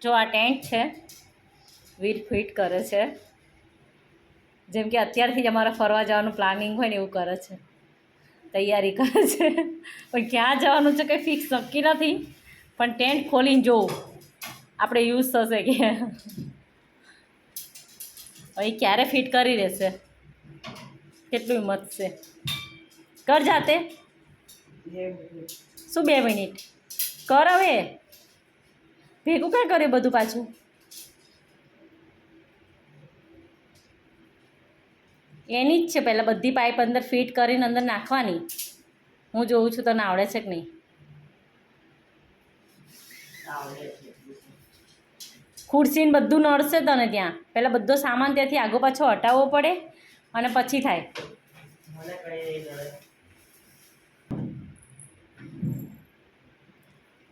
જો આ ટેન્ટ છે, વીર ફિટ કરે છે. જેમ કે અત્યારથી જ અમારે ફરવા જવાનું પ્લાનિંગ હોય ને એવું કરે છે, તૈયારી કરે છે. પણ ક્યાં જવાનું છે કંઈ ફિક્સ નક્કી નથી, પણ ટેન્ટ ખોલીને જોવું આપણે યુઝ થશે કે અહીં ક્યારે ફિટ કરી રહેશે, કેટલું હિંમત છે. કર જાતે શું 2 મિનિટ કર, હવે ભેગું ક્યાં કરે બધું પાછું. એની જ છે, પહેલાં બધી પાઇપ અંદર ફિટ કરીને અંદર નાખવાની. હું જોઉં છું તને આવડે છે કે નહીં. ખુરશીને બધું નડશે તને ત્યાં. પહેલાં બધો સામાન ત્યાંથી આગો પાછો હટાવવો પડે અને પછી થાય.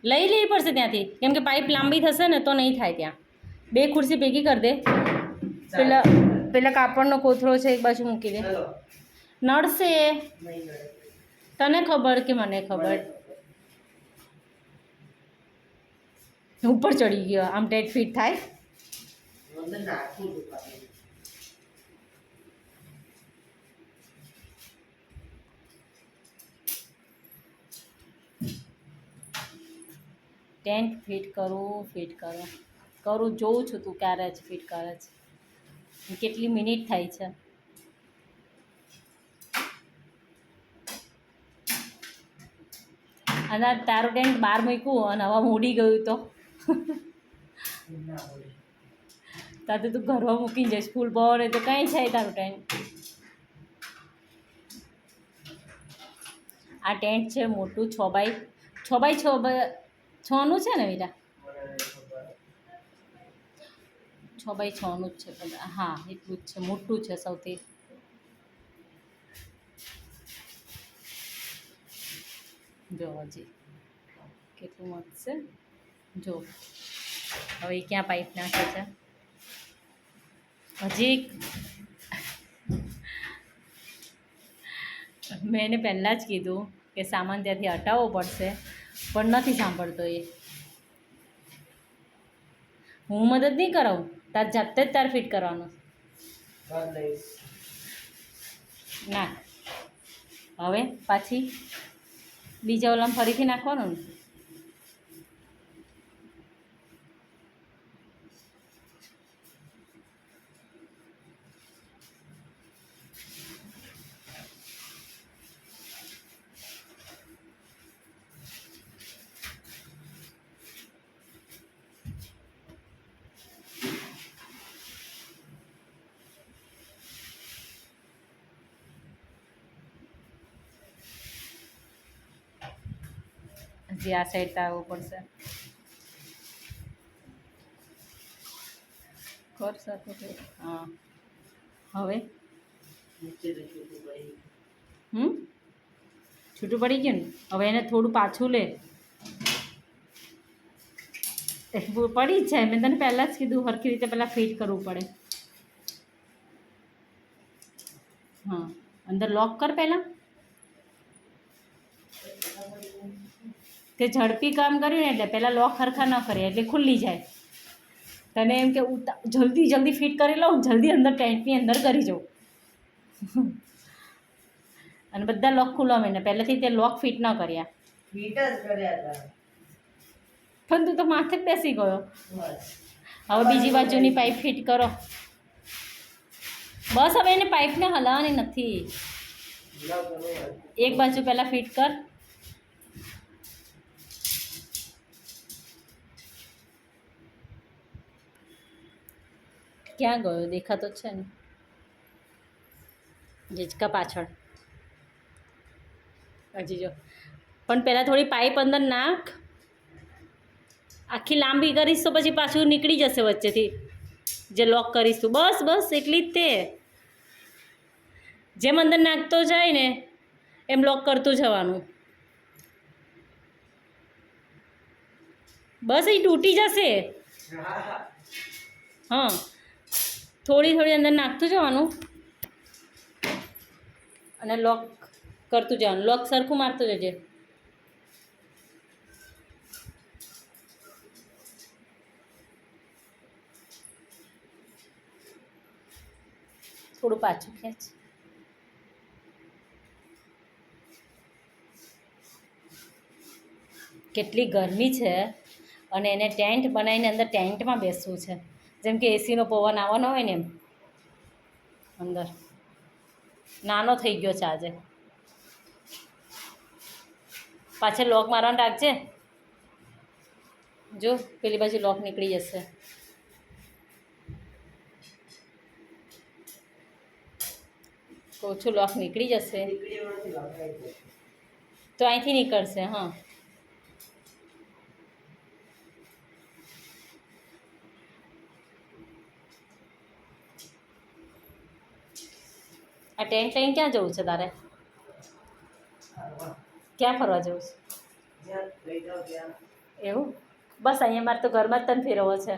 લઈ લેવી પડશે ત્યાંથી, કેમ કે પાઇપ લાંબી થશે ને તો નહીં થાય. ત્યાં 2 ખુરશી ભેગી કરી દે. પેલા કાપડનો કોથળો છે એક બાજુ મૂકી દે. નડશે તને ખબર કે મને ખબર. ઉપર ચડી ગયો. આમ ટેટ ફિટ થાય. ટેન્ટ ફિટ કરું જોઉં છું તું ક્યારે જ ફિટ કરે છે, કેટલી મિનિટ થાય છે. અને તારું ટેન્ટ બહાર મૂક્યું અને હવા ઉડી ગયું તો તાતે તું ઘરમાં મૂકીને જઈશ. ફૂલ પવન તો કંઈ થાય તારું ટેન્ટ. આ ટેન્ટ છે મોટું 6x6 છે ને વીરા, 6x6 જ છે. હા એટલું જ છે, મોટું છે સૌથી. જો હજી કેટલું મસ્ત છે. જો હવે ક્યાં પાઇપ નાખે છે હજી. મેં એને પહેલાં જ કીધું કે સામાન ત્યાંથી હટાવવો પડશે, પણ નથી સાંભળતો એ. હું મદદ નહીં કરાવું, તાર જાતે જ તાર ફિટ કરવાનું. ના હવે પાછી બીજા ઓલામાં ફરીથી નાખવાનું ને. હજી આ સાઈડ તો આવવું પડશે. કર સાથે હા હવે છૂટું પડી ગયું ને. હવે એને થોડું પાછું લે. પડી જ જાય. મેં તને પહેલાં જ કીધું સરખી રીતે પહેલાં ફિટ કરવું પડે. હા અંદર લોક કર પહેલાં. તે ઝડપી કામ કર્યું ને એટલે પહેલાં લોક સરખા ન કરીએ એટલે ખુલ્લી જાય. તને એમ કે જલ્દી ફિટ કરી લઉં, જલ્દી અંદર ટેન્ટની અંદર કરી જાઉં. અને બધા લોક ખુલ્લા મેં પહેલેથી તે લોક ફિટ ન કર્યા. ફિટ જ કર્યા હતા પણ તું તો માથે જ બેસી ગયો. હવે બીજી બાજુની પાઇપ ફિટ કરો. બસ હવે એને પાઇપને હલાવવાની નથી. એક બાજુ પહેલાં ફિટ કર. ક્યાં ગયો? દેખાતો જ છે ને જીચકા પાછળ. હજી જો પણ પહેલાં થોડી પાઇપ અંદર નાખ. આખી લાંબી કરીશ તો પછી પાછું નીકળી જશે વચ્ચેથી જે લોક કરીશ તું. બસ એટલી જ તે. જેમ અંદર નાખતો જાય ને એમ લોક કરતું જવાનું. બસ એ તૂટી જશે. હા થોડી અંદર નાખતું જવાનું અને લોક કરતું જવાનું. લોક સરખું મારતું જજે. થોડું પાછું ખેંચ. કેટલી ગરમી છે અને એને ટેન્ટ બનાવીને અંદર ટેન્ટમાં બેસવું છે, જેમ કે એસીનો પવન આવવાનો હોય ને એમ. અંદર નાનો થઈ ગયો છે આજે. પાછળ લોક મારવાનું રાખજે. જો પેલી બાજુ લોક નીકળી જશે. ઓછું લોક નીકળી જશે દીકરીઓમાંથી લખાઈ છે. તો અહીંથી નીકળશે. હા, આ ટેન્ટ લઈને ક્યાં જવું છે તારે? ક્યાં ફરવા જવું છે? જ્યાં લઈ જાઓ ત્યાં. એવું? બસ અહીંયા મારે તો ઘરમાં જ તને ફેરવવો છે.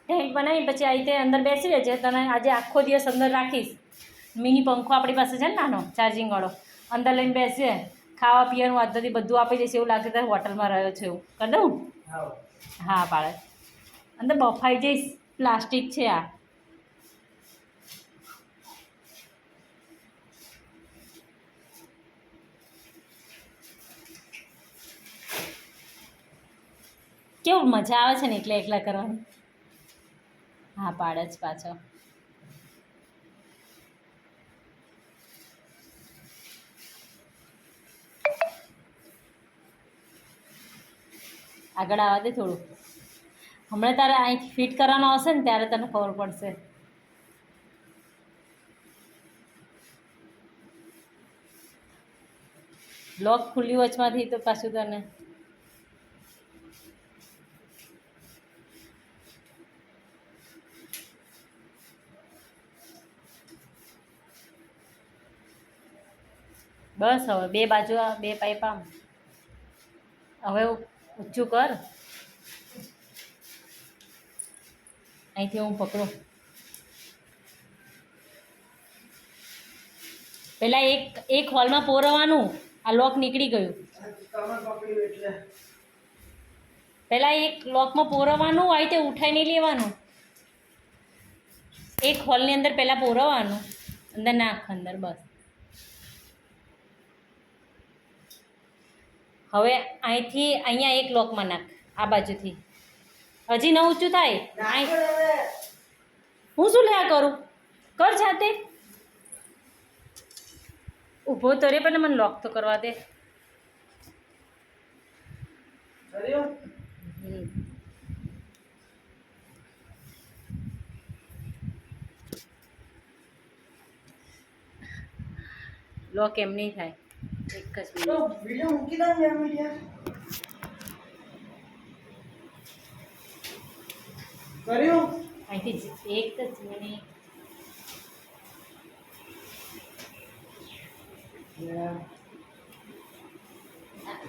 ટેન્ટ બનાવી પછી આ રીતે અંદર બેસી રહેજે. તને આજે આખો દિવસ અંદર રાખીશ. મિની પંખો આપણી પાસે છે ને નાનો ચાર્જિંગવાળો, અંદર લઈને બેસીએ. ખાવા પીવાનું આજથી બધું આપી દઈશ. એવું લાગે ત્યારે હોટલમાં રહ્યો છે એવું કરી દઉં. હા. હા પાડે. અંદર બફાઈ જઈશ. પ્લાસ્ટિક છે આ. કેવું મજા આવે છે ને એકલા એકલા કરવાની. હા પાડે જ પાછો. આગળ આવવા દે થોડું. હમણાં તારે અહીંથી ફિટ કરવાનો આવશે ને ત્યારે તને ખબર પડશે. લોક ખુલ્લી વચમાંથી તો પાછું તને બસ. હવે બે બાજુ બે પાઇપ આમ. હવે ઊંચું કર. અહીંથી હું પકડું. પેલા એક હોલમાં પોરવાનું. આ લોક નીકળી ગયું. કમર પકડ્યું એટલે પેલા એક લોકમાં પોરવાનું, આ રીતે ઉઠાઈ નહીં લેવાનું. એક હોલની અંદર પહેલાં પોરવાનું. અંદર નાખ અંદર. બસ. હવે અહીંથી અહીંયા એક લોકમાં નાખ. આ બાજુથી હજી ન ઊંચું થાય. નાખો ને હવે. હું શું લ્યા કરું? કર જાતે. ઊભો તો રે, પણ મને લોક તો કરવા દે. કર્યું? લોક એમ નહીં થાય. એક જ તો મિનિટ. વિડીયો મૂકી દો ને મીડિયા. કર્યું? અહીંથી એક જ મિનિટ.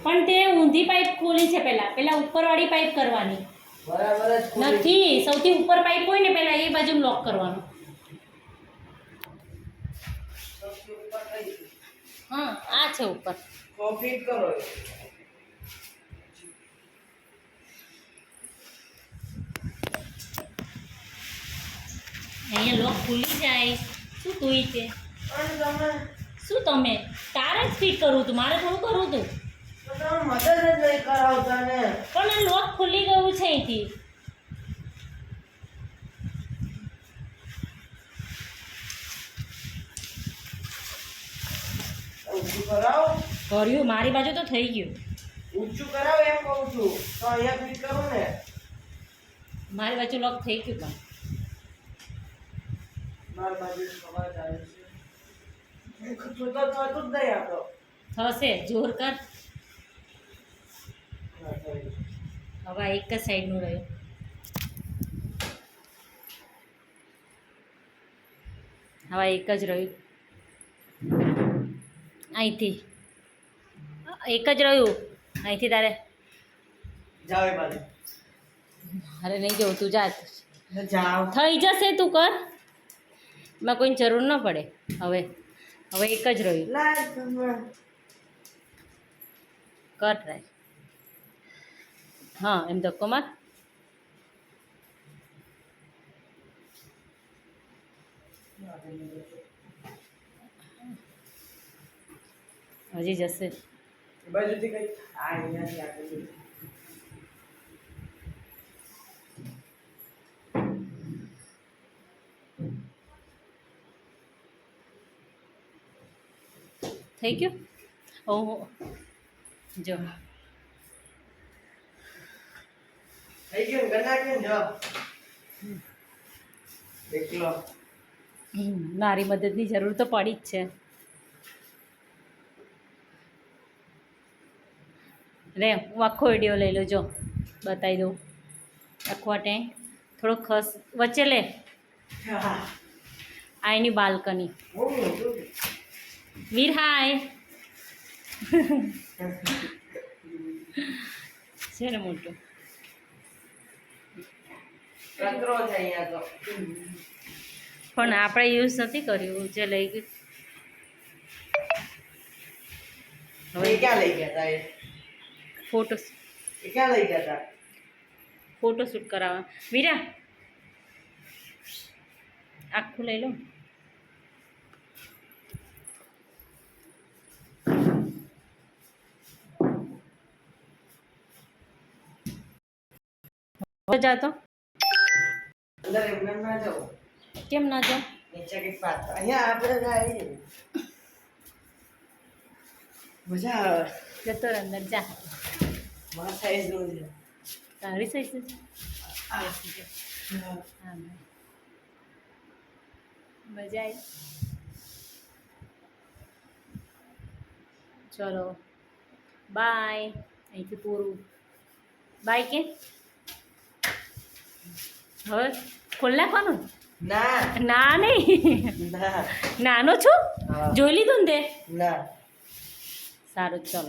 પણ તે ઊંધી પાઇપ ખોલી છે. પહેલા ઉપરવાળી પાઇપ કરવાની બરાબર જ ખોલી. નથી. સૌથી ઉપર પાઇપ હોય ને પહેલા એ બાજુ લોક કરવાનું. સૌથી ઉપર કઈ? હા, આ છે ઉપર. તો ફિટ કરો. અહીંયા લોક ખુલી જાય. શું તું છે? અને તમે શું તમે? તારે જ ફિટ કરવું હતું, મારે થોડું કરવું હતું. તો તમે મદદ જ નહીં કરાવતા ને. પણ આ લોક ખુલી ગયું છે અહીંથી. ઊંચું કરાવો. કર્યું. મારી બાજુ તો થઈ ગયું. ઊંચું કરાવો એમ કહું છું. તો અહીંયા ફિટ કરો ને. મારી બાજુ લોક થઈ ગયું. પણ મારી બાજુ અવાજ આવે છે. તો થતું જ નહીં આ તો. થશે. જોર કર. હા, થયું. હવે આ એક જ સાઈડનું રહ્યું. હવે એક જ રહ્યું. અહીંથી એક જ રહ્યું. અહીંથી તારે જાઓ એ બાજુ. અરે નહીં જવું. તું જા. જાઓ. થઈ જશે. તું કર. એમાં કોઈની જરૂર ન પડે. હવે એક જ રહ્યું. લાય તમે. કર ટ્રાય. હા, એમ ધક્કો માર. હજી જશે બાજુથી કઈ આ અહીંયાથી આગળ જઈએ. થઈ ગયું ઓહો જો થઈ ગયું ને ગન્ના કેમ જો એકલો મારી મદદની જરૂર તો પડી જ છે રે હું આખો વિડીયો લઈ લઉં જો બતાવી દઉં આખો ટેન્ક થોડો ખસ વચ્ચે લે હા આ એની બાલ્કની બહુ મોટું વીર હાય છે ને મોટું કચરો છે અહીંયા તો પણ આપણે યુઝ નથી કર્યું જે લઈ ગયું હવે ક્યાં લઈ ગયા તા એ ફોટો ક્યાં લઈ ગયા તા ફોટોશૂટ કરાવવા વીરા આખું લઈ લો જાતો અંદર એમને ના જાઓ કેમ ના જાઓ નીચે કઈ પાત અહીંયા આપણે જાય મજા આવે જતો રહે અંદર જા મારા સાઈઝ નું છે તારી સાઈઝ છે હા. હા ભાઈ. મજા આવી ચલો બાય અહીંથી પૂરું બાય કે હવે ખોલ નાખવાનું ના ના નહીં ના નાનો છું હા. જોઈ લીધું ને તે ના સારું ચલો